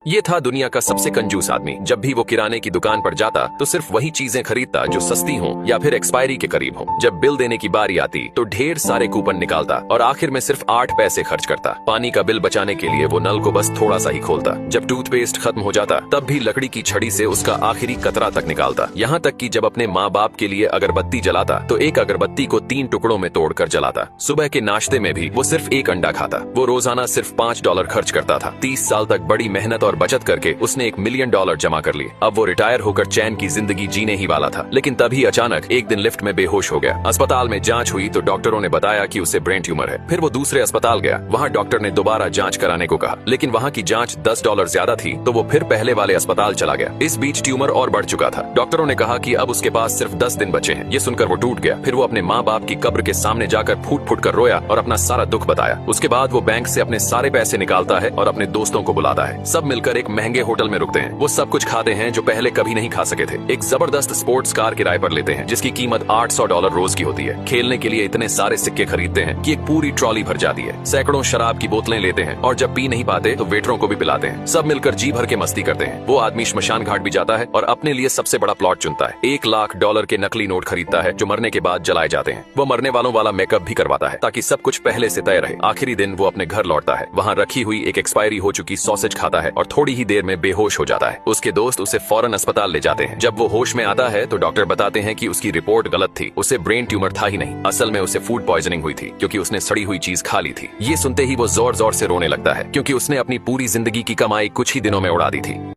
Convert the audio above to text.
ये था दुनिया का सबसे कंजूस आदमी। जब भी वो किराने की दुकान पर जाता तो सिर्फ वही चीजें खरीदता जो सस्ती हों या फिर एक्सपायरी के करीब हों। जब बिल देने की बारी आती तो ढेर सारे कूपन निकालता और आखिर में सिर्फ 8 पैसे खर्च करता। पानी का बिल बचाने के लिए वो नल को बस थोड़ा सा ही खोलता। जब टूथपेस्ट खत्म हो जाता तब भी लकड़ी की छड़ी से उसका आखिरी कतरा तक निकालता। यहाँ तक कि जब अपने माँ बाप के लिए अगरबत्ती जलाता तो एक अगरबत्ती को 3 टुकड़ों में तोड़कर जलाता। सुबह के नाश्ते में भी वो सिर्फ 1 अंडा खाता। वो रोजाना सिर्फ $5 खर्च करता था। 30 साल तक बड़ी मेहनत और बचत करके उसने $1 मिलियन जमा कर लिए। अब वो रिटायर होकर चैन की जिंदगी जीने ही वाला था। लेकिन तभी अचानक एक दिन लिफ्ट में बेहोश हो गया। अस्पताल में जांच हुई तो डॉक्टरों ने बताया कि उसे ब्रेन ट्यूमर है। फिर वो दूसरे अस्पताल गया। वहाँ डॉक्टर ने दोबारा जांच कराने को कहा, लेकिन वहाँ की जांच $10 ज्यादा थी तो वो फिर पहले वाले अस्पताल चला गया। इस बीच ट्यूमर और बढ़ चुका था। डॉक्टरों ने कहा कि अब उसके पास सिर्फ 10 दिन बचे हैं। ये सुनकर वो टूट गया। फिर वो अपने माँ बाप की कब्र के सामने जाकर फूट फूट कर रोया और अपना सारा दुख बताया। उसके बाद वो बैंक से अपने सारे पैसे निकालता है और अपने दोस्तों को बुलाता है। सब मिलकर एक महंगे होटल में रुकते हैं। वो सब कुछ खाते हैं जो पहले कभी नहीं खा सके थे। एक जबरदस्त स्पोर्ट्स कार किराए पर लेते हैं जिसकी कीमत $800 रोज की होती है। खेलने के लिए इतने सारे सिक्के खरीदते हैं कि एक पूरी ट्रॉली भर जाती है। सैकड़ों शराब की बोतलें लेते हैं और जब पी नहीं पाते तो वेटरों को भी पिलाते हैं। सब मिलकर जी भर के मस्ती करते हैं। वो आदमी श्मशान घाट भी जाता है और अपने लिए सबसे बड़ा प्लॉट चुनता है। $1 लाख के नकली नोट खरीदता है जो मरने के बाद जलाए जाते हैं। वो मरने वालों वाला मेकअप भी करवाता है ताकि सब कुछ पहले से तय रहे। आखिरी दिन वो अपने घर लौटता है। वहाँ रखी हुई एक एक्सपायरी हो चुकी सॉसेज खाता है और थोड़ी ही देर में बेहोश हो जाता है। उसके दोस्त उसे फौरन अस्पताल ले जाते हैं। जब वो होश में आता है तो डॉक्टर बताते हैं कि उसकी रिपोर्ट गलत थी। उसे ब्रेन ट्यूमर था ही नहीं। असल में उसे फूड पॉइजनिंग हुई थी क्योंकि उसने सड़ी हुई चीज खा ली थी। ये सुनते ही वो जोर जोर से रोने लगता है क्योंकि उसने अपनी पूरी जिंदगी की कमाई कुछ ही दिनों में उड़ा दी थी।